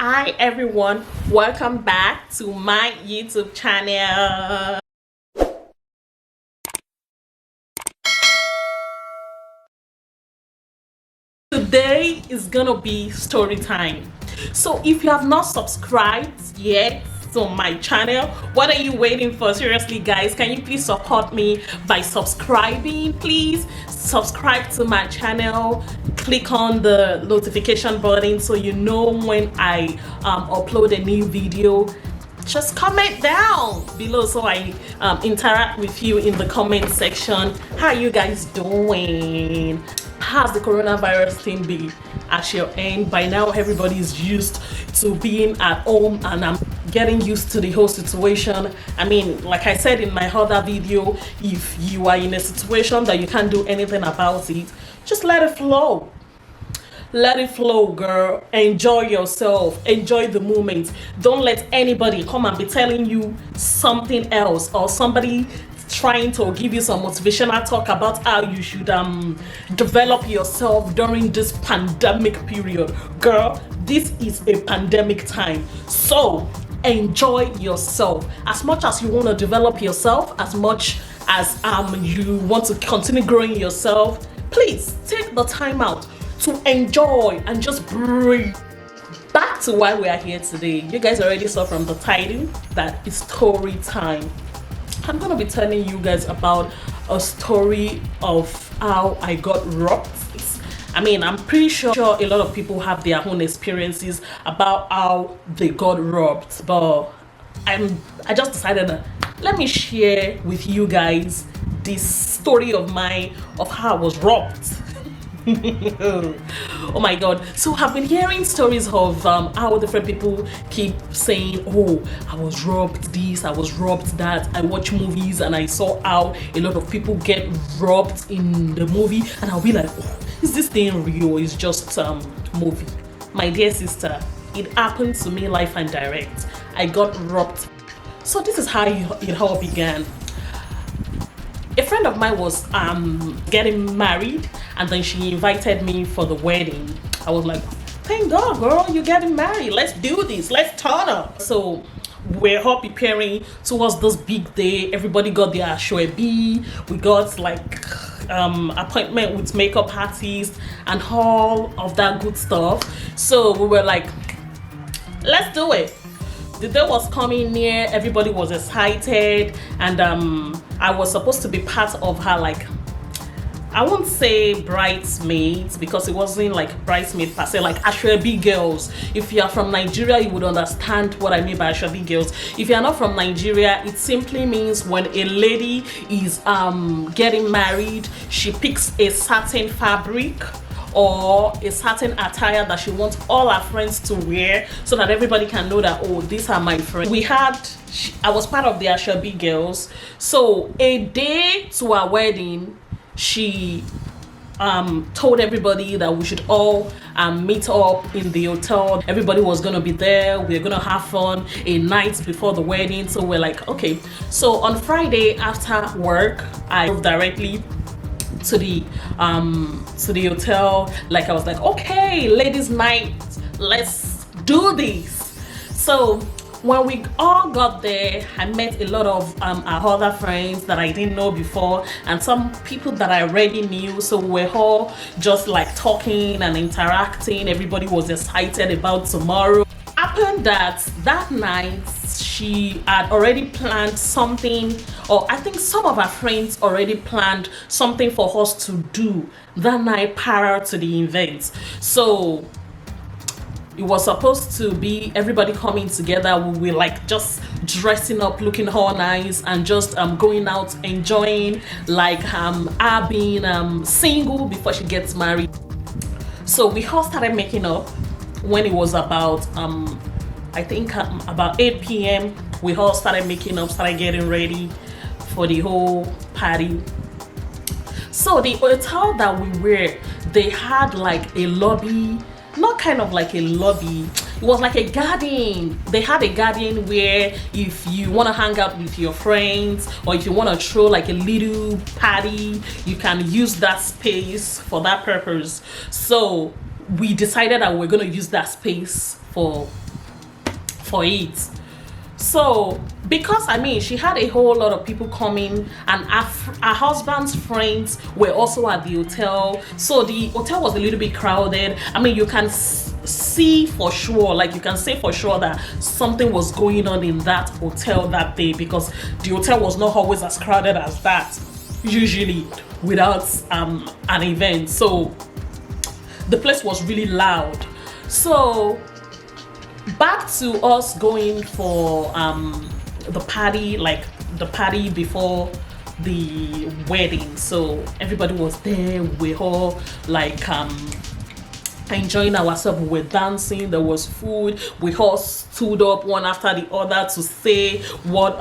Hi everyone, welcome back to my YouTube channel. Today is gonna be story time. So if you have not subscribed yet to my channel, what are you waiting for? Seriously guys, can you please support me by subscribing? Please subscribe to my channel, click on the notification button so you know when I upload a new video. Just comment down below so I interact with you in the comment section. How are you guys doing? How's the coronavirus thing be at your end? By now everybody is used to being at home and I'm getting used to the whole situation. I mean, like I said in my other video, if you are in a situation that you can't do anything about it, just let it flow. Let it flow, girl. Enjoy yourself. Enjoy the moment. Don't let anybody come and be telling you something else, or somebody trying to give you some motivational talk about how you should develop yourself during this pandemic period. Girl, this is a pandemic time, so enjoy yourself. As much as you want to develop yourself, as much as you want to continue growing yourself, please take the time out to enjoy and just breathe. Back to why we are here today. You guys already saw from the title that it's story time. I'm gonna be telling you guys about a story of how I got robbed. I mean, I'm pretty sure a lot of people have their own experiences about how they got robbed, but I just decided that let me share with you guys this story of mine of how I was robbed. Oh my god. So I've been hearing stories of how different people keep saying, oh, I was robbed this, I was robbed that. I watch movies and I saw how a lot of people get robbed in the movie, and I'll be like, oh, is this thing real or is just movie? My dear sister, it happened to me live and direct. I got robbed. So this is how it all began. A friend of mine was getting married, and then she invited me for the wedding. I was like, thank God, girl, you're getting married. Let's do this. Let's turn up. So we're all preparing towards this big day. Everybody got their ashwebi. We got like appointment with makeup artists and all of that good stuff. So we were like, let's do it. The day was coming near, everybody was excited, and I was supposed to be part of her, like, I won't say bridesmaids because it wasn't like bridesmaid per se, like ashwebi girls. If you are from Nigeria, you would understand what I mean by ashwebi girls. If you are not from Nigeria, it simply means when a lady is getting married, she picks a certain fabric or a certain attire that she wants all her friends to wear so that everybody can know that, oh, these are my friends. I was part of the ashwebi girls. So a day to our wedding, she told everybody that we should all meet up in the hotel. Everybody was gonna be there. We're gonna have fun a night before the wedding. So we're like, okay. So on Friday after work, I drove directly to the hotel. Like, I was like, okay, ladies night, let's do this. So when we all got there, I met a lot of our other friends that I didn't know before, and some people that I already knew. So we're all just like talking and interacting. Everybody was excited about tomorrow. Happened that night she had already planned something, or I think some of her friends already planned something for us to do that night prior to the event. So it was supposed to be everybody coming together. We were like just dressing up, looking all nice, and just going out enjoying, like her being single before she gets married. So we all started making up when it was about I think about 8 p.m. we all started making up, started getting ready for the whole party. So the hotel that we were, they had like a lobby, not kind of like a lobby, it was like a garden. They had a garden where if you want to hang out with your friends, or if you want to throw like a little party, you can use that space for that purpose. So we decided that we're going to use that space for for it. So because I mean she had a whole lot of people coming, and her husband's friends were also at the hotel, so the hotel was a little bit crowded. I mean you can see for sure, like you can say for sure that something was going on in that hotel that day, because the hotel was not always as crowded as that usually without an event. So the place was really loud. So back to us going for the party, like the party before the wedding. So everybody was there, we all like enjoying ourselves. We were dancing, there was food, we all stood up one after the other to say what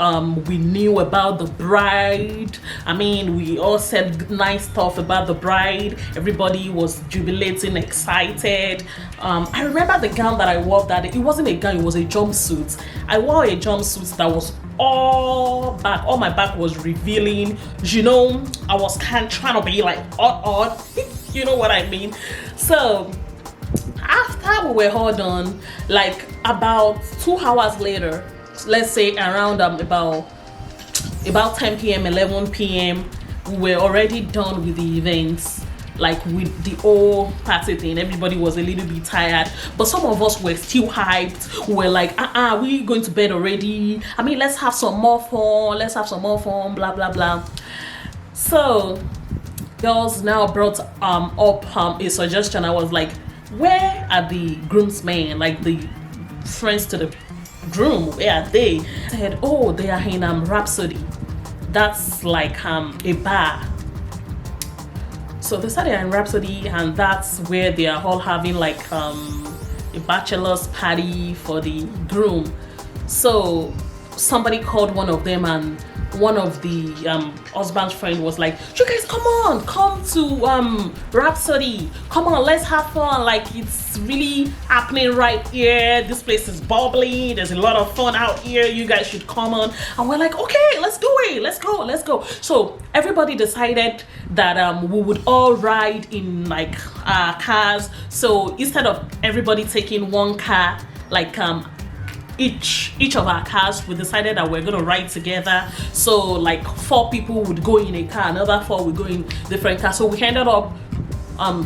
we knew about the bride. I mean we all said nice stuff about the bride. Everybody was jubilating, excited. I remember the gown that I wore that day. It wasn't a gown, it was a jumpsuit. I wore a jumpsuit that was all my back was revealing, you know. I was kind of trying to be like odd you know what I mean. So after we were all done, like about 2 hours later, let's say around about 10 p.m 11 p.m, we were already done with the events, like with the whole party thing. Everybody was a little bit tired, but some of us were still hyped. We were like, we going to bed already? I mean, let's have some more fun, blah blah blah. So girls now brought up a suggestion. I was like, where are the groomsmen, like the friends to the groom, where are they? I said, oh, they are in Rhapsody. That's like a bar. So they said they're in Rhapsody, and that's where they are all having like a bachelor's party for the groom. So somebody called one of them, and one of the husband's friend was like, you guys come to Rhapsody, come on, let's have fun, like it's really happening right here, this place is bubbling, there's a lot of fun out here, you guys should come on. And we're like, okay, let's do it, let's go. So everybody decided that we would all ride in like cars. So instead of everybody taking one car, like each of our cars, we decided that we're gonna ride together. So like 4 people would go in a car, another 4 would go in different cars. So we ended up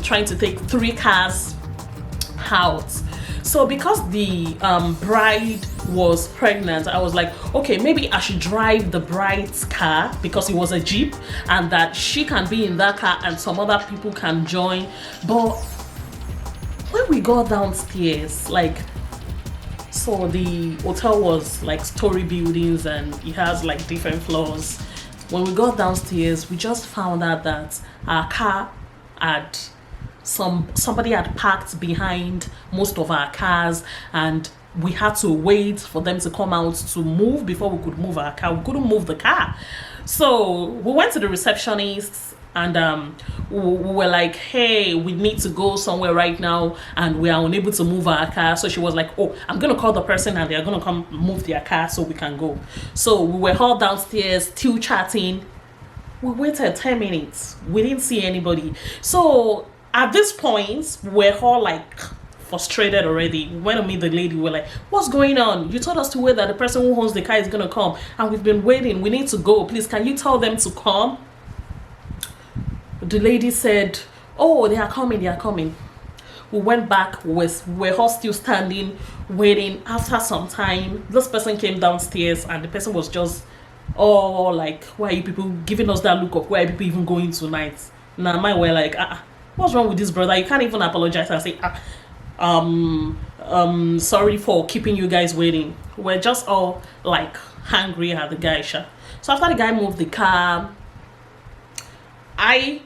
trying to take 3 cars out. So because the bride was pregnant, I was like, okay, maybe I should drive the bride's car, because it was a Jeep, and that she can be in that car and some other people can join. But when we got downstairs, like, so the hotel was like story buildings and it has like different floors. When we got downstairs, we just found out that our car had somebody had parked behind most of our cars, and we had to wait for them to come out to move before we could move our car. We couldn't move the car. So we went to the receptionist, and we were like, hey, we need to go somewhere right now and we are unable to move our car. So she was like, oh, I'm gonna call the person and they're gonna come move their car so we can go. So we were all downstairs still chatting. We waited 10 minutes, we didn't see anybody. So at this point, we're all like frustrated already. We went to meet the lady. We're like, what's going on? You told us to wait, that the person who owns the car is gonna come, and we've been waiting. We need to go. Please, can you tell them to come? The lady said, oh, they are coming. We went back, we're all still standing, waiting. After some time, this person came downstairs, and the person was just, oh, like, why are you people giving us that look of, where are people even going tonight? Now, mine were like, what's wrong with this brother? You can't even apologize and say, sorry for keeping you guys waiting. We're just all like angry at the guy. So after the guy moved the car, I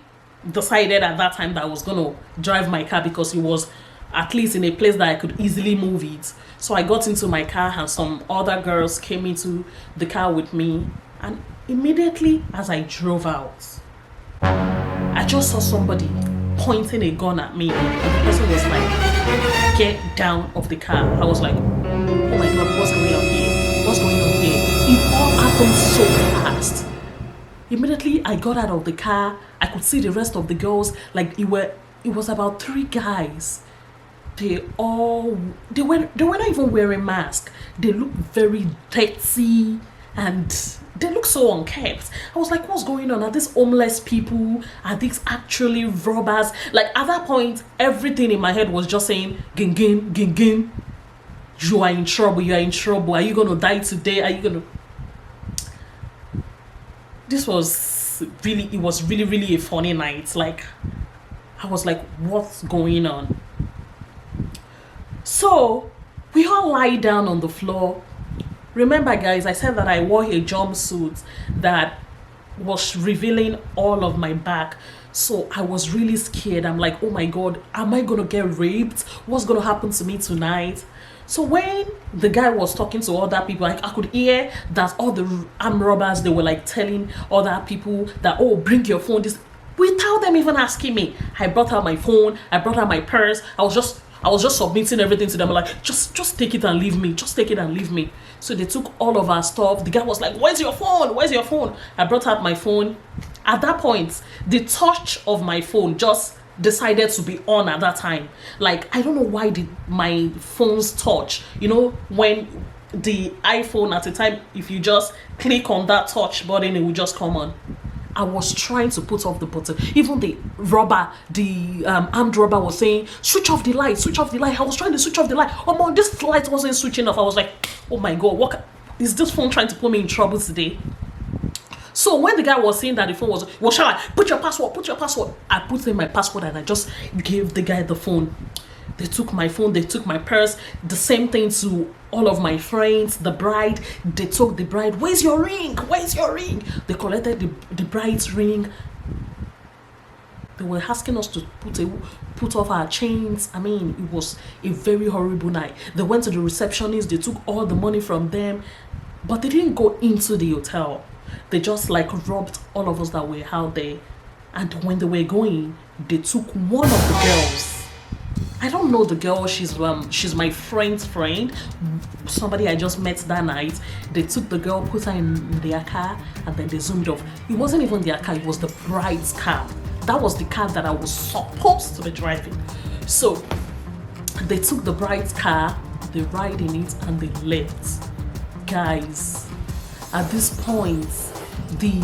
decided at that time that I was gonna drive my car, because it was at least in a place that I could easily move it. So I got into my car, and some other girls came into the car with me, and immediately as I drove out, I just saw somebody pointing a gun at me, and the person was like, get down of the car. I was like, oh my god, what's going on here? It all happened so fast. Immediately I got out of the car, I could see the rest of the girls. Like, it was about 3 guys. they were not even wearing masks. They looked very dirty and they look so unkept. I was like, what's going on? Are these homeless people? Are these actually robbers? Like at that point, everything in my head was just saying, ging ging, ging ging. You are in trouble, you are in trouble. Are you gonna die today? Are you gonna This was really, really a funny night. Like I was like, what's going on? So we all lie down on the floor. Remember, guys, I said that I wore a jumpsuit that was revealing all of my back. So I was really scared. I'm like, oh my God, am I gonna get raped? What's gonna happen to me tonight? So when the guy was talking to other people, like I could hear that all the armed robbers, they were like telling other people that, oh, bring your phone, this, without them even asking me. I brought out my phone, I brought out my purse. I was just submitting everything to them. I'm like, just take it and leave me. Just take it and leave me. So they took all of our stuff. The guy was like, where's your phone? Where's your phone? I brought out my phone. At that point, the touch of my phone just decided to be on at that time. Like, I don't know why did my phone's touch. You know, when the iPhone at the time, if you just click on that touch button, it will just come on. I was trying to put off the button. Even the armed robber was saying, switch off the light, switch off the light. I was trying to switch off the light. Oh man, this light wasn't switching off. I was like, oh my God, what is this phone trying to put me in trouble today? So when the guy was saying that the phone was, what shall I? Put your password, put your password. I put in my password and I just gave the guy the phone. They took my phone, they took my purse. The same thing to all of my friends, the bride. They took the bride. Where's your ring? Where's your ring? They collected the bride's ring. They were asking us to put off our chains. I mean, it was a very horrible night. They went to the receptionist. They took all the money from them, but they didn't go into the hotel. They just like robbed all of us that were out there. And when they were going, they took one of the girls. I don't know the girl. She's my friend's friend, somebody I just met that night. They took the girl, put her in their car, and then they zoomed off. It wasn't even their car, it was the bride's car. That was the car that I was supposed to be driving. So they took the bride's car, they ride in it, and they left. Guys, at this point, the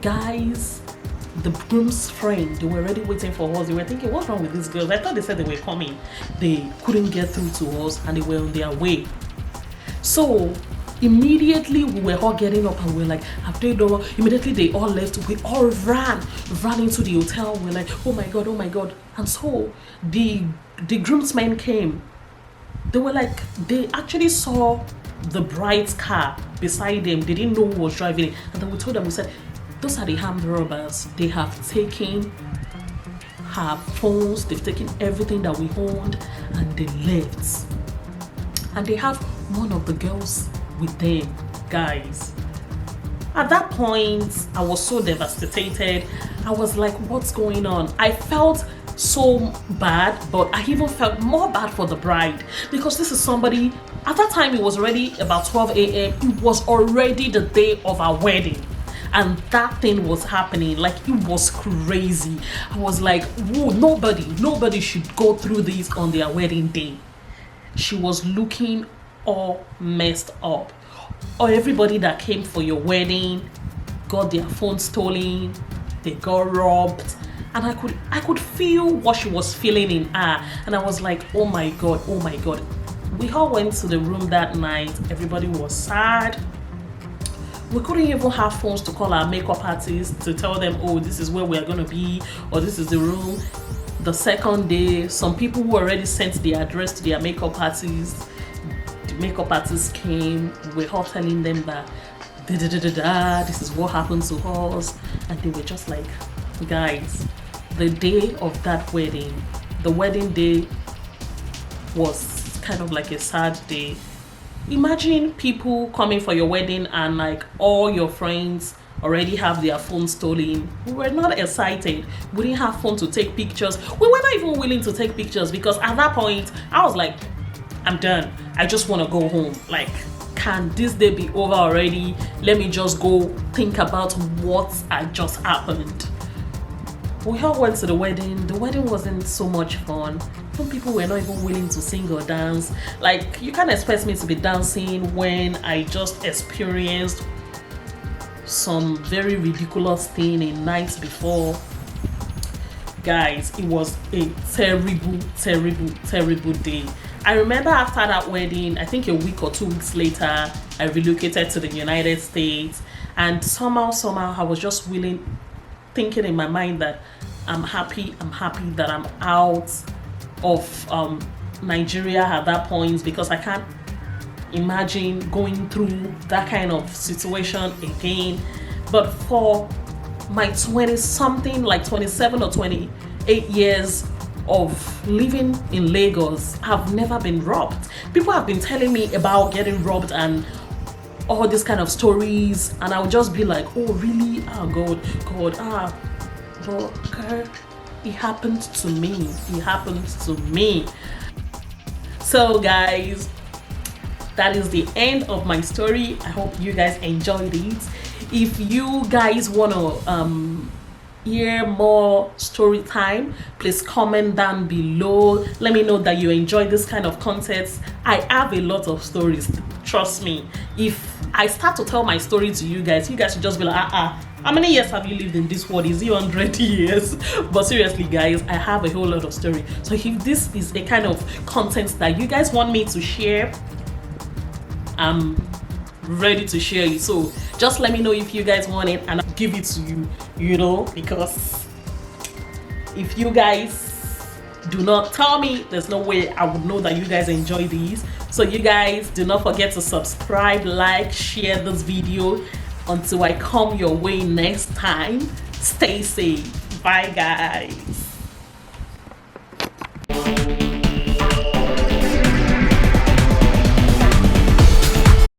guys, the groom's friend, they were already waiting for us. They were thinking, what's wrong with these girls? I thought they said they were coming. They couldn't get through to us and they were on their way. So immediately we were all getting up and we were like, have they done? Immediately they all left. We all ran into the hotel. We're like, oh my God, oh my God. And so the groomsmen came. They were like, they actually saw the bride's car beside them. They didn't know who was driving it. And then we told them, we said, those are the armed robbers. They have taken her phones, they've taken everything that we owned, and they left. And they have one of the girls with them, guys. At that point, I was so devastated. I was like, what's going on? I felt so bad, but I even felt more bad for the bride, because this is somebody, at that time it was already about 12 a.m. It was already the day of our wedding. And that thing was happening. Like, it was crazy. I was like, whoa, nobody should go through this on their wedding day. She was looking all messed up. Or everybody that came for your wedding got their phone stolen, they got robbed. And I could feel what she was feeling in her. And I was like, oh my God. We all went to the room that night. Everybody was sad. We couldn't even have phones to call our makeup artist to tell them, oh, this is where we are going to be, or this is the room. The second day, some people who already sent the address to their makeup artist, the makeup artist came. We're all telling them that this is what happened to us. And they were just like, guys, the day of that wedding, the wedding day was kind of like a sad day. Imagine people coming for your wedding and like all your friends already have their phones stolen. We were not excited. We didn't have phone to take pictures. We were not even willing to take pictures because at that point I was like, I'm done. I just want to go home. Like, can this day be over already? Let me just go think about what had just happened. We all went to the wedding. The wedding wasn't so much fun. Some people were not even willing to sing or dance. Like, you can't expect me to be dancing when I just experienced some very ridiculous thing a night before. Guys, it was a terrible day. I remember after that wedding, I think a week or 2 weeks later, I relocated to the United States, and somehow I was just thinking in my mind that I'm happy that I'm out of Nigeria at that point, because I can't imagine going through that kind of situation again. But for my 20-something, like 27 or 28 years of living in Lagos, I've never been robbed. People have been telling me about getting robbed and all these kind of stories, and I would just be like, oh really? Oh God, okay. It happened to me. So guys, that is the end of my story. I hope you guys enjoyed it. If you guys want to hear more story time, please comment down below. Let me know that you enjoy this kind of content. I have a lot of stories, trust me. If I start to tell my story to you guys should just be like, how many years have you lived in this world? Is it 100 years? But seriously guys, I have a whole lot of story. So if this is a kind of content that you guys want me to share, I'm ready to share it. So just let me know if you guys want it, and I'll give it to you, because if you guys do not tell me, there's no way I would know that you guys enjoy these. So you guys do not forget to subscribe, like, share this video. Until I come your way next time, stay safe. Bye guys.